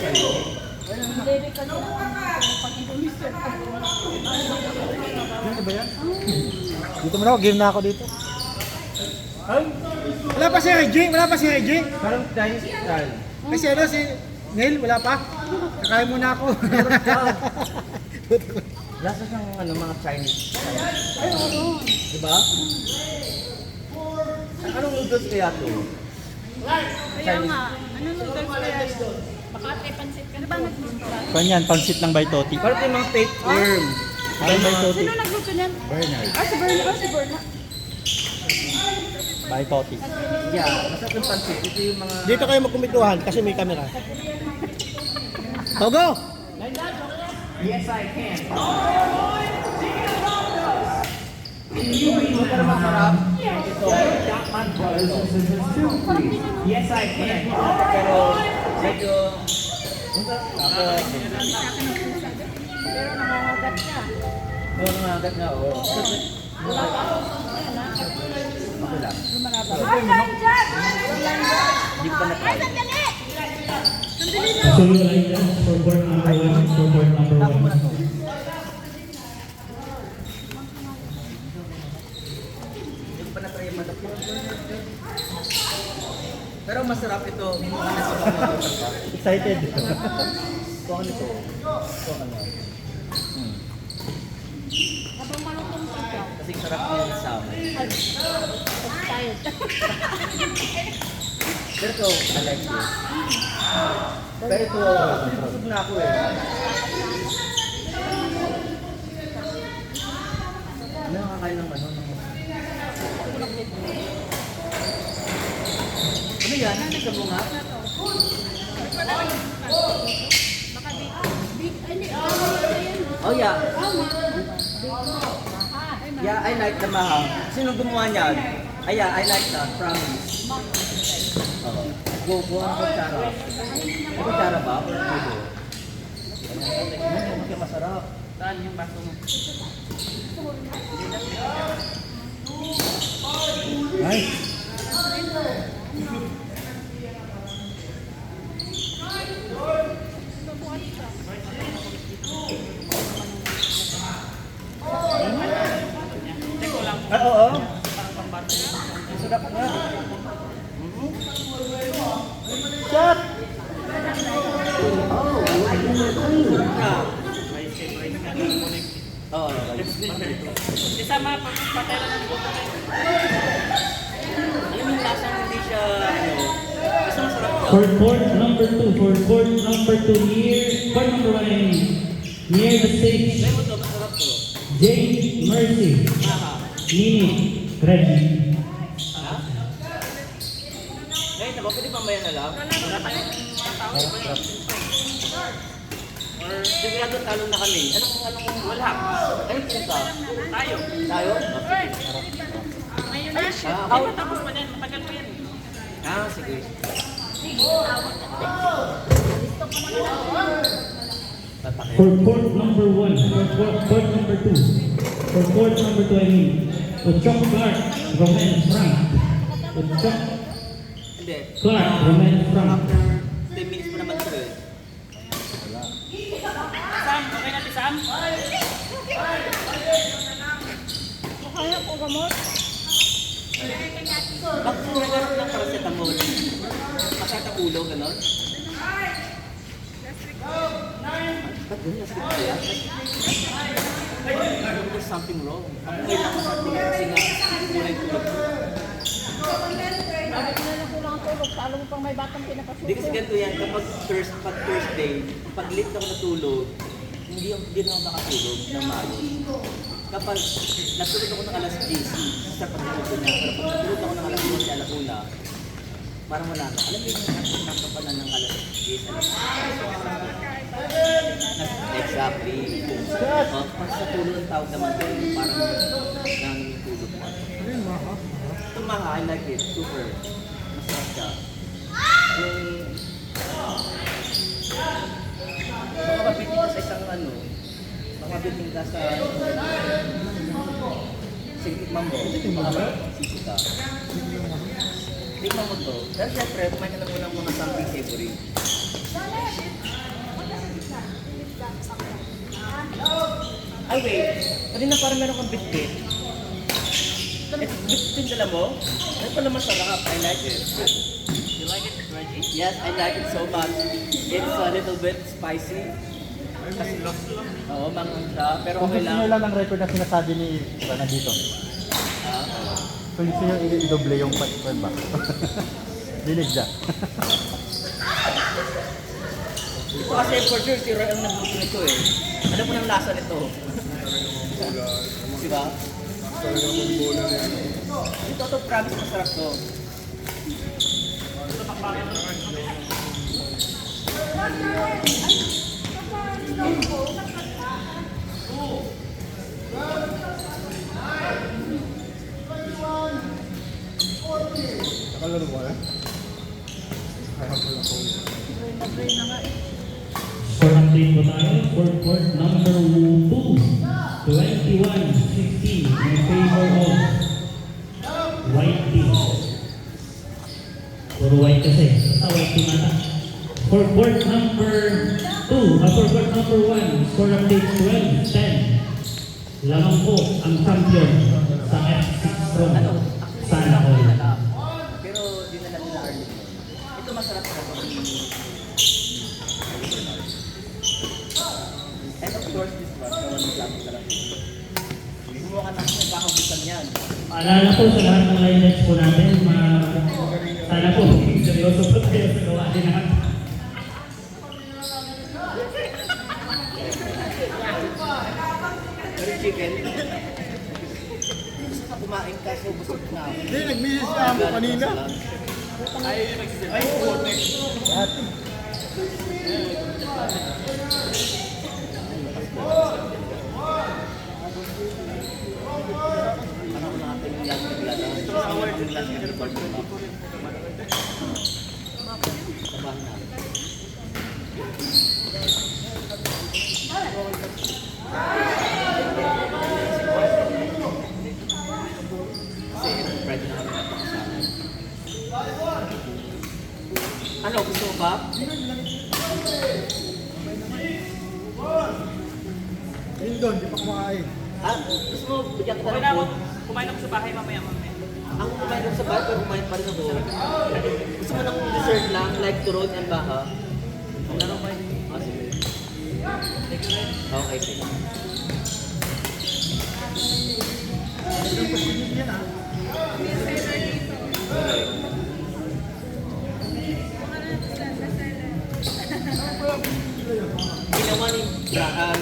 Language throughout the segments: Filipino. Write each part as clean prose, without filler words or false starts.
Hindi ka lang pag i-mister ka. Ano ba yan? Dito mo na ako, game na ako dito. Wala pa si Reggie? Wala pa si Reggie? Parang Chinese style. Kasi ano, si Neil, wala pa? Kakain muna ako. Lasa siyang ano, mga Chinese style. Ay, oo. Diba? Anong noodles kaya to? Kaya nga, ano noodles kaya yun? Makati, pansit ka na ba nagluto? Kanyan, pansit ng Baitoti. Parang yung mga tapeworm. Parang Baitoti. Sino nagluto niyan? Bernard. Ah, si Berna. Ah, si Berna. Baitoti. Yeah, masarap yung pansit. Ito yung mga... Dito kayo magkumituhan kasi may camera. Togo! Yes, I can. Ito pero masarap. Ito, Jackman Brothers. Yes, I can. Pero, medyo... Tapos, Pero nangangagat niya. pero nangagat nga, oh. Wala pa ako. Ayan na. Ako lang. Lumalaba. Ay, nandiyan! Hindi ko pa na-try. Solo items for board number 1 and for board number 1. Hindi ko pa na-try yung manok. Pero masarap ito. Mukha na sa mga Excited. Ito ano ito? Ito ano? Habang malutong ikaw. Kasi sarap yung sama. Excited. Pero ito, I like it. Pero ito, busog na ako eh. Ano nakakain ng ano? Ano yan? Sa bunga? Baka big, hindi, Oh yeah. Ay, Yeah, I like the maha. Sino gumawa niyan? Ay, yeah, I like that. Promise. Oo. Go ang kutsara. May kutsara ba? Or tubo? Ano yung masarap? Saan yung baso mo? Nice. Ay, oo. Sarap nga. Shot! Oh, I like it. Oo. Isama pa patela ng buto. Alam mo yung lasang hindi siya, ano, basta masarap to. For board number 2, for board number 2 near, board number 1 and near the stage, Alam mo to, masarap to. Jane Mercy, Maha. Nini, Reggie. Ha? Ngayon, diba, pwede pambayan na lang? Wala tayong tao. Or, sigurado talo na kami. Anong, wala. Anong pinta? Tayo. Tayo? Ngayon na. Out. Tapos pa din, matagal pa yan. Ah, sige. Tatakit. For board number 1, for board number 2, for board number 2 I mean, Ochok Clark, Roman Frank. Ochok Hindi. Clark, Roman Frank. After 10 minutes pa naman ito eh. Sam, okay natin Sam? Kaya ko gamot. Bakit nagkaroon ng paracetamol? Masakit ang ulo, gano'n? Ba't ganyan? Nasakit ko yan? There's something wrong. Ako ngayon lang masakit kasi nga kulay tulog. Sabi ko na lang kulang ang tulog. Talo mo pang may batang Hindi pinapasuko. kasi ganito yan, kapag Thursday, pag late ako natulog, hindi na ako makatulog ng maayos. Kapag natulog ako ng alas 10, sa pagtulog niya, pero pag natulog ako ng alas 12, alauna, parang wala na. Alam mo yung nakapanan ng alas 10, alas 11. Exactly. Pag sa tulog ang tawag naman doon, parang nanginitulog mo. Ito maha, I like it. Super. Masarap siya. Kung makabitin ka sa isang ano, makabitin ka sa... Sige, tikman mo. Sisi ka. Tikman mo to. Dahil syempre, kumain ka na muna ng mga something savory. Ay, wait. Kanina parang meron kang bitbit. Bitbit dala mo? Ay, pala masarap. I like it. You like it, Reggie? Yes, I like it so much. It's a little bit spicy. Oo, mangang siya. Pero Kung okay gusto nyo lang. lang ng record na sinasabi ni Rana dito. Ah, Kung gusto nyo i-doble yung pan ba? Dinig siya. ito kasi for sure, si Roy ang nagluto nito eh. Alam mo ng lasa nito. Diba? Ito to, promise masarap to. Nakalaro mo na? For update po tayo, for court number 2, 21-16 in favor of white team. Puro white kasi. Basta white team ata. For court number 2, for court number 1, score update 12-10. Lamang po ang champion sa F6 Pro. Sana all. Pero dinala nila Arlene. Ito masarap na ito. And of course this one, naman yung lamang sarap. Gumawa ka na kasi nagkakabutan yan. Paalala po sa lahat ng lineups po natin, sana po, seryoso po tayo sa gawa din natin. Pero yung chicken, gusto ka kumain ka, so busog na ako. Hindi, nag-message na ako kanina. Lahat. Ano ko natin yung last naglala. Yung last nag-record ko na. Tabahan na. Kasi friend na kami napakasama. Ano, gusto mo ba? Ayun doon, di pa kumakain. Ah, gusto mo bigyan kita ng food? Kumain ako sa bahay mamaya. Ako kumain ako sa bahay, pero kumain pa rin ako. Gusto mo ng dessert lang, like turon and baha? Ano ba yun? Ah, sige. Okay, sige. Correct. Ginawa ni Brian,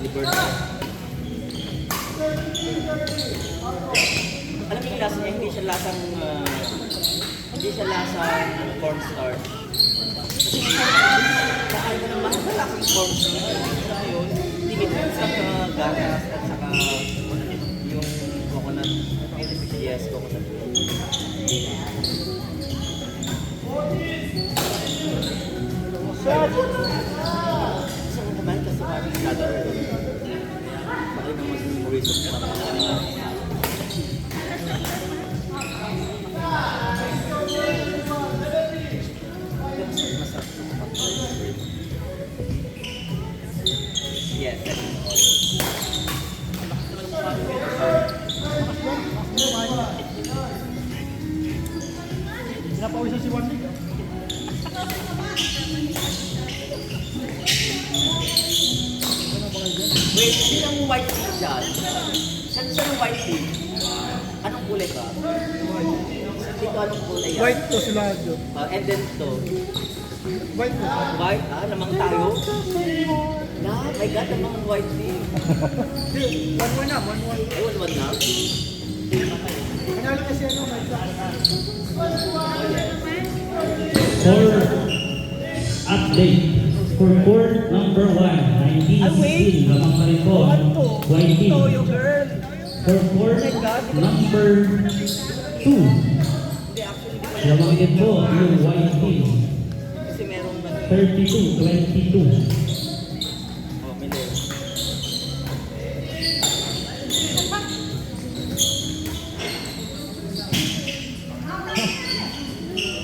ni Bernard. Alam mo yung lasa niya, hindi siya lasang cornstarch. Kasi kakain ka ng mahal na lasang cornstarch. Yun, tinipid sa gatas at saka yung coconut. Yes, coconut. Gusto ko kumain kasi maraming lalaro. Bakit naman sa reason ko naman. Yes, that's Pinapawisan si Wandy. Wait, sino ang white tea dyan? Saan yung white tea? Anong kulay ba? Dito anong kulay yan? White to sila doon. And then to. White to. White? Ah, namang tayo? Ah, my God, namang white tea. Hindi, 1-1 na, 1-1. Ay, one na? Panalo kasi ano, may For update, for court number 1, 1916, lamang pa rin po, white team. For court number 2, lamang din po yung white team, Kasi meron ba? 32-22. Oh, may layer.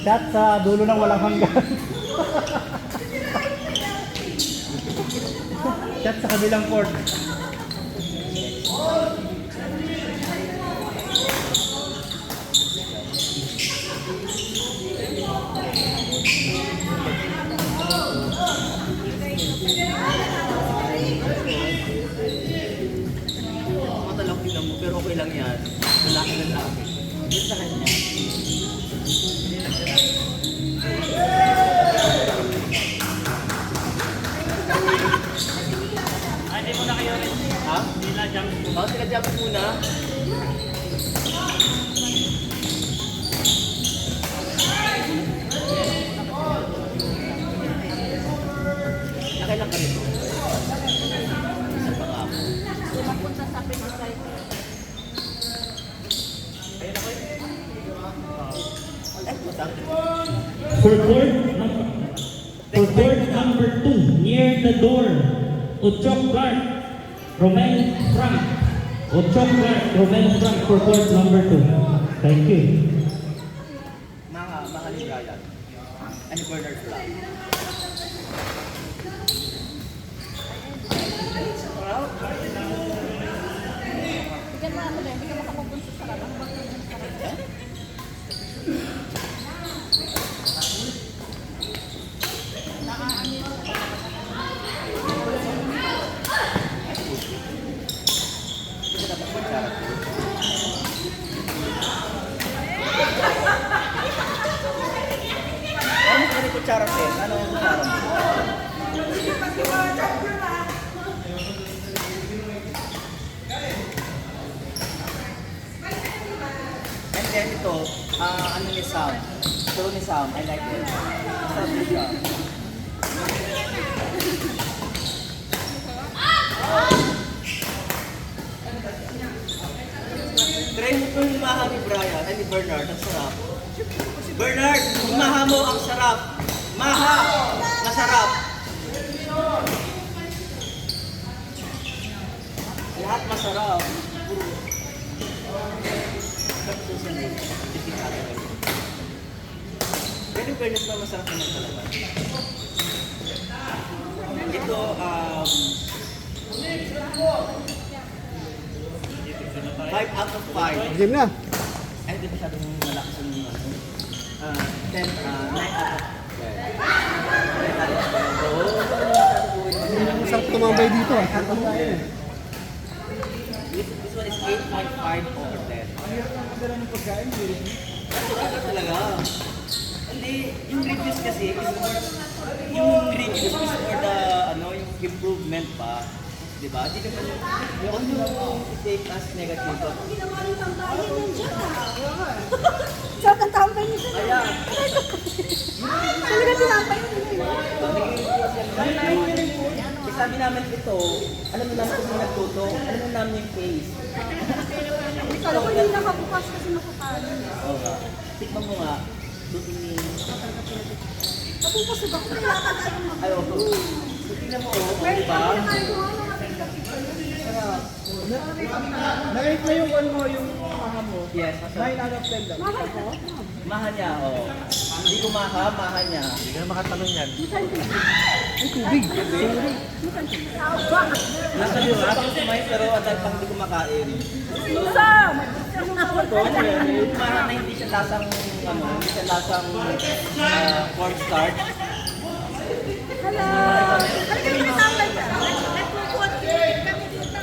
shot sa dulo ng walang hanggan. Shot sa kabilang court. mo, pero okay lang yan. Lalaki na lalaki. Yun sa kanya. Hindi mo na kayo rin. Ha? Sila jump. Sila jump muna. Nakailan ka rin? Isa pa nga ako. Mapunta sa Pinisay. Masang. For court number 2, near the door, Uchok Clark, Romel Frank. Uchok Clark, Romel Frank for court number 2. Thank you. Mga ligayan. Ano Bernard Flag? Bigyan mo ako din, hindi ka makapupunta sa sarap. Ano ba yung sarap? Ito dapat kutsara ko. Ano kung kutsara ko? Ano ang kutsara mo? And then ito, ano ni Sam? Ito ni Sam, I like it. Sam ni Sam. Try mo kung humaha ni Brian, ay ni Bernard, ang sarap. Bernard, humaha mo, ang sarap. Maha, masarap. Lahat masarap. Pero Bernard na masarap naman talaga. Ito, 5 out of 5. Game na. Ay, hindi masyadong malakas yung 10, 9 out of 10. Masarap tumambay dito. This one is 8.5 over 10. Kasi talaga. Hindi, yung reviews kasi is more, yung reviews is for the, yung improvement pa. Diba? Di naman yung take as negative. Sarap ang tambay niya siya. Kaya, Talaga tinambay niya. sabi namin ito, alam mo naman kung nagtuto, alam mo namin yung case. Kala ko hindi nakabukas kasi makakain. Oo nga. Tikman mo nga. Tutingin. Napupasod ako, kailangan tayo mag- Ay, oo. Tingnan mo, di ba? Nakit na yung ano mo, yung maha mo. Yes, 9 masarap. out of 10 lang. Mahal ko. Maha niya, oo. Hindi ko maha niya. Hindi ka na makatanong yan. Nasa liwa, ako kumain, pero at dahil pang hindi ko makain. Isa! Ito, yung maha na hindi siya lasang, hindi siya lasang cornstarch. Hala! Halika na natambay ka. Nagpupuot kami dito.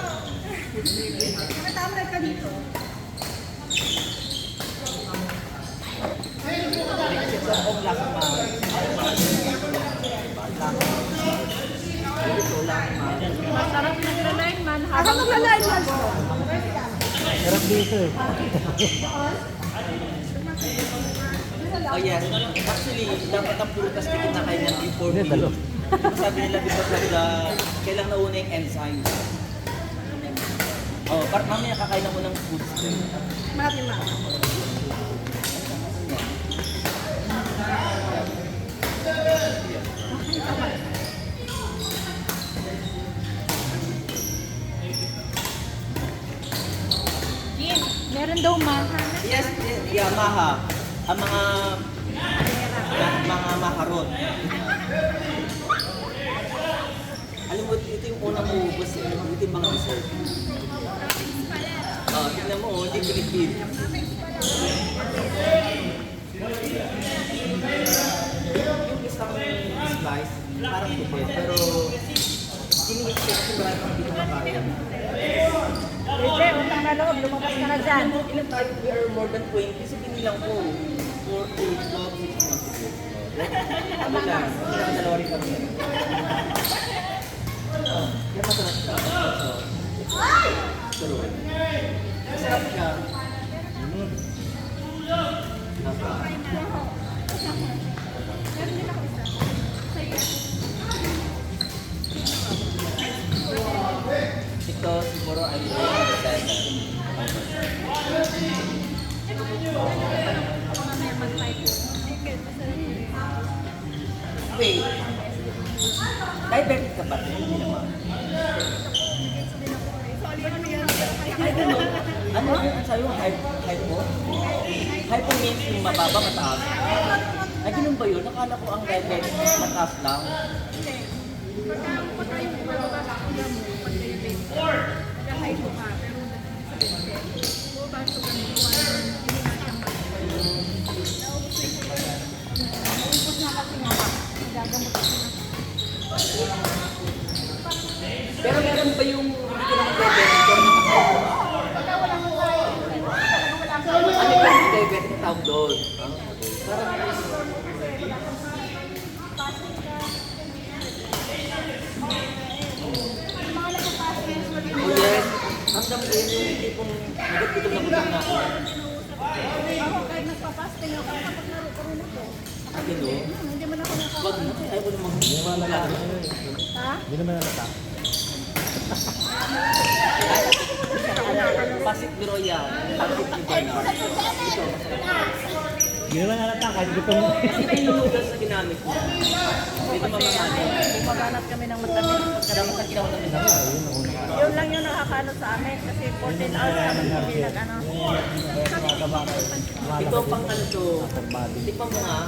Natambay ka dito. Kasi ito ang lasang maha. Ito lasang maha. Masarap nagla-line man. Habang nagla-line man. Sarap dito eh. Oh yes. Actually, dapat ang prutas na kinakain natin before Hindi, dalo. Sabi nila because of the, kailang nauna yung enzyme. Oh, mamaya kakain ako ng food stream. Mati ma. Jim, meron daw maha. Yes, yeah, maha. Ang mga maharot. Alam mo, ito yung unang maubos eh. Ito yung mga dessert. Tingnan mo, hindi pinipid. Yung isang slice, parang tupid. Pero, sinigit siya kasi marami pang dito makain. Bebe, utang na loob. ka na dyan. Ilan tayo? We are more than 20. Kasi binilang ko. 4, 8, 12, 6, 7. Ano lang? Dalawa rin kami. Kaya masarap siya. Tuloy. Masarap siya. Ito siguro ay wait. Diabetic ka ba? Hindi naman. Ay, gano'n. Ano yun? Ang sabi mo? Hypo? Hypo means yung mababa, mataas. Ay, ganun ba yun? Nakala ko ang diabetic mataas lang. Pero meron ba yung hindi ko naman diabetic? Ano yung diabetic tawag doon? Parang oh yes, ang dami yung tipong gutom na ako. Kahit nagpa-fasting ako, nakapaglaro ko rin ako. Ah, gano'n? Hindi mo na ako Wag mo, ayaw ko namang maglaro. Ha? Hindi naman nalata. Pasig biro yan. Pasig iba na. Ito, Hindi naman nalata kahit gusto mo. kasi ito yung noodles na ginamit ko. Ito mamamahal. Kung maghanap kami ng matamis, Dapat ang ginawa namin ako. yun lang yung nakakano sa amin kasi 14 hours kami kami nag-ano. Ito pang ano to. Tikman mo nga.